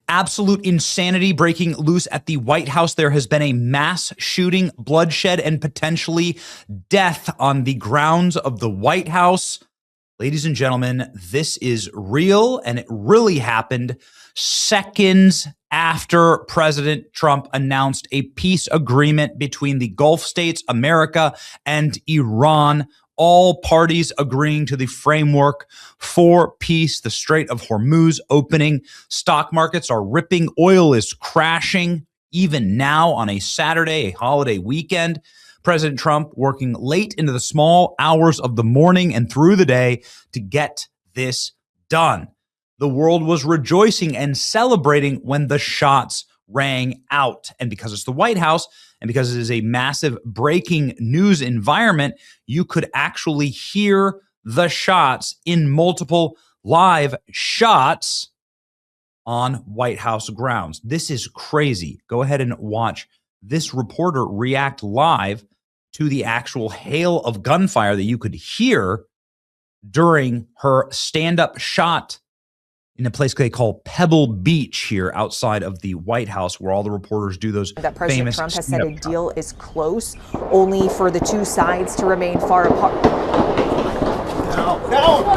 absolute insanity breaking loose at the White House. There has been a mass shooting, bloodshed, and potentially death on the grounds of the White House. Ladies and gentlemen, this is real, and it really happened seconds after President Trump announced a peace agreement between the Gulf states, America, and Iran. All parties agreeing to the framework for peace. The Strait of Hormuz opening. Stock markets are ripping. Oil is crashing. Even now on a Saturday, a holiday weekend, President Trump working late into the small hours of the morning and through the day to get this done. The world was rejoicing and celebrating when the shots rang out. And because it's the White House, and because it is a massive breaking news environment, you could actually hear the shots in multiple live shots on White House grounds. This is crazy. Go ahead and watch this reporter react live to the actual hail of gunfire that you could hear during her stand-up shot in a place they call Pebble Beach here outside of the White House, where all the reporters do those that President famous Trump has said a deal is close, only for the two sides to remain far apart. No.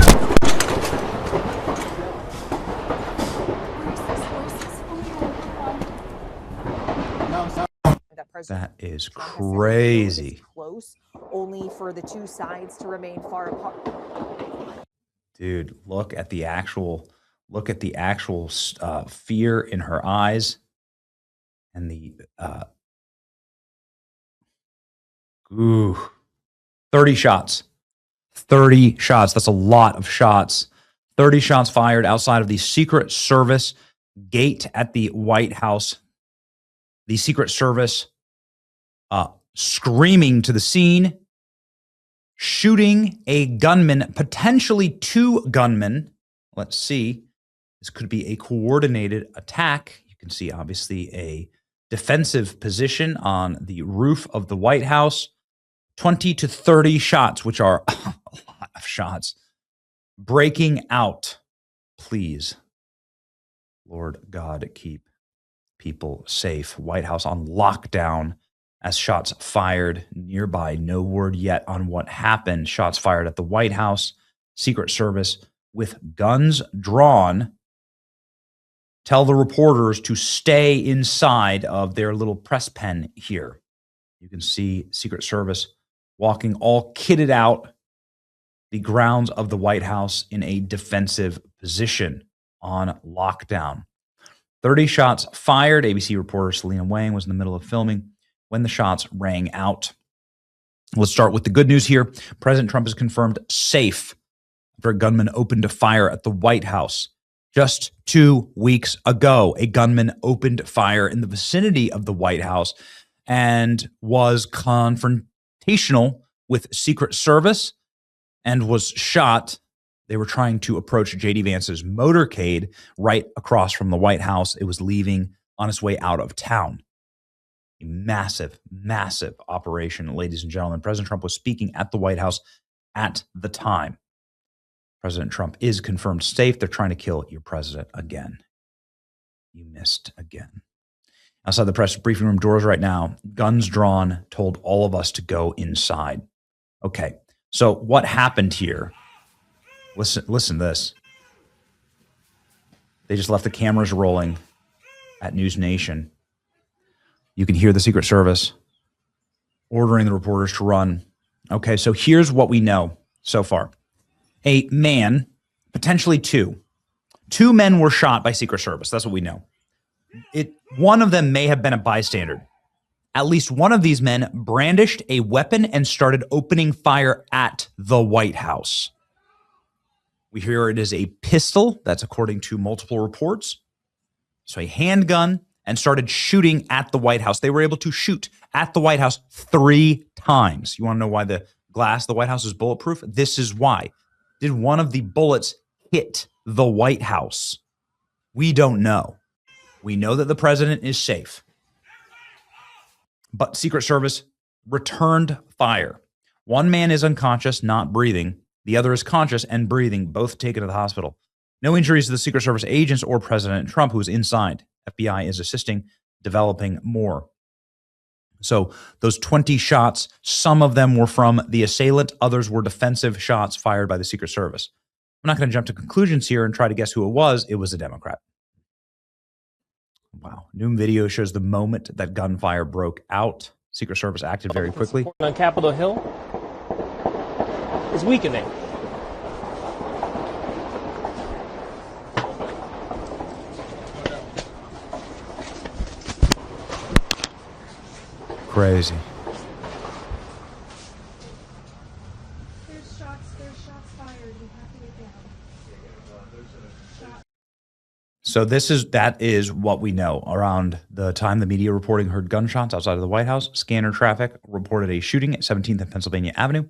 That is crazy. Close, only for the two sides to remain far apart. Dude, look at the actual fear in her eyes, and the 30 shots. 30 shots. That's a lot of shots. 30 shots fired outside of the Secret Service gate at the White House. The Secret Service screaming to the scene, shooting a gunman, potentially two gunmen. Let's see. This could be a coordinated attack. You can see, obviously, a defensive position on the roof of the White House. 20 to 30 shots, which are a lot of shots, breaking out. Please, Lord God, keep people safe. White House on lockdown as shots fired nearby. No word yet on what happened. Shots fired at the White House. Secret Service with guns drawn tell the reporters to stay inside of their little press pen here. You can see Secret Service walking all kitted out the grounds of the White House in a defensive position on lockdown. 30 shots fired. ABC reporter Selena Wang was in the middle of filming when the shots rang out. Let's start with the good news here. President Trump is confirmed safe after a gunman opened fire at the White House. Just 2 weeks ago, a gunman opened fire in the vicinity of the White House and was confrontational with Secret Service and was shot. They were trying to approach J.D. Vance's motorcade right across from the White House. It was leaving on its way out of town. A massive, massive operation, ladies and gentlemen. President Trump was speaking at the White House at the time. President Trump is confirmed safe. They're trying to kill your president again. You missed again. Outside the press briefing room doors right now, guns drawn, told all of us to go inside. Okay, so what happened here? Listen to this. They just left the cameras rolling at News Nation. You can hear the Secret Service ordering the reporters to run. Okay, so here's what we know so far. A man, potentially two men were shot by Secret Service. That's what we know. One of them may have been a bystander. At least one of these men brandished a weapon and started opening fire at the White House. We hear it is a pistol. That's according to multiple reports. So a handgun, and started shooting at the White House. They were able to shoot at the White House 3 times. You want to know why the glass of the White House is bulletproof? This is why. Did one of the bullets hit the White House? We don't know. We know that the president is safe. But Secret Service returned fire. One man is unconscious, not breathing. The other is conscious and breathing, both taken to the hospital. No injuries to the Secret Service agents or President Trump, who was inside. FBI is assisting developing more. So those 20 shots, some of them were from the assailant, others were defensive shots fired by the Secret Service. I'm not going to jump to conclusions here and try to guess who it was. It was a Democrat. Wow. New video shows the moment that gunfire broke out. Secret Service acted very quickly. On Capitol Hill is weakening. Crazy. There's shots fired. You have to get down. So that is what we know. Around the time the media reporting heard gunshots outside of the White House, scanner traffic reported a shooting at 17th and Pennsylvania Avenue.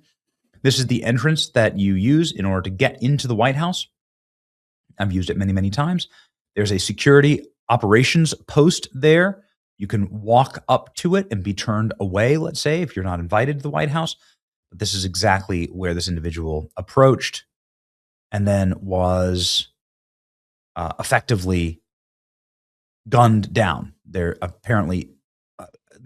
This is the entrance that you use in order to get into the White House. I've used it many, many times. There's a security operations post there. You can walk up to it and be turned away, let's say, if you're not invited to the White House. But this is exactly where this individual approached and then was effectively gunned down. There apparently,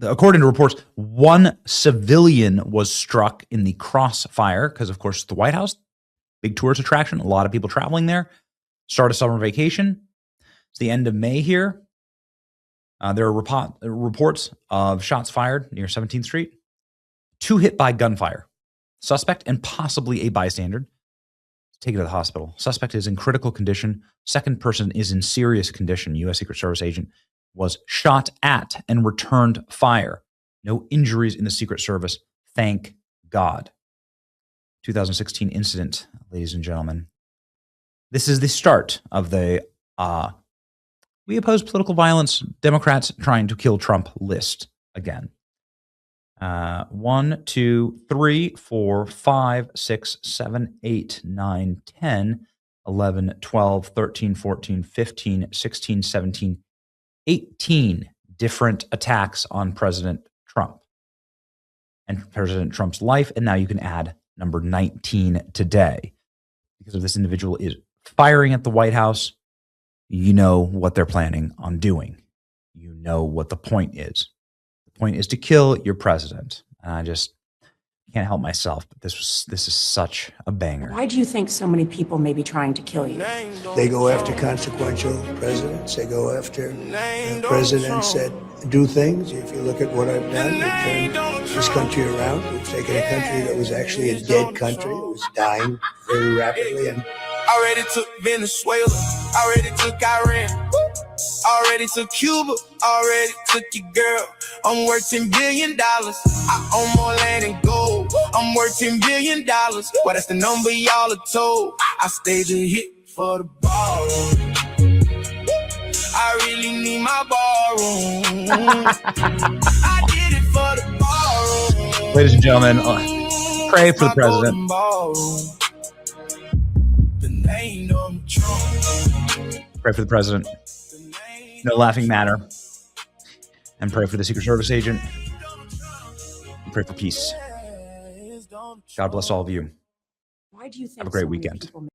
according to reports, one civilian was struck in the crossfire because, of course, the White House, big tourist attraction, a lot of people traveling there. Start of summer vacation. It's the end of May here. There are reports of shots fired near 17th Street. 2 hit by gunfire. Suspect and possibly a bystander. Taken to the hospital. Suspect is in critical condition. Second person is in serious condition. U.S. Secret Service agent was shot at and returned fire. No injuries in the Secret Service. Thank God. 2016 incident, ladies and gentlemen. This is the start of the we oppose political violence, Democrats trying to kill Trump list again. 1, 2, 3, 4, 5, 6, 7, 8, 9, 10, 11, 12, 13, 14, 15, 16, 17, 18 different attacks on President Trump and President Trump's life. And now you can add number 19 today. Because if this individual is firing at the White House, you know what they're planning on doing. You know what the point is. The point is to kill your president. And I just can't help myself, but this is such a banger. Why do you think so many people may be trying to kill you? They go after consequential presidents. They go after presidents that do things. If you look at what I've done, we've turned this country around. We've taken a country that was actually a dead country. It was dying very rapidly. And already took Venezuela, already took Iran, already took Cuba, already took your girl. I'm worth $10 billion. I own more land and gold. I'm worth $10 billion. Well, that's the number y'all are told. I stayed a hit for the ballroom. I really need my ballroom. I did it for the ballroom. Ladies and gentlemen, pray for the president. Pray for the president. No laughing matter. And pray for the Secret Service agent. And pray for peace. God bless all of you. Why do you think Have a great so many weekend. people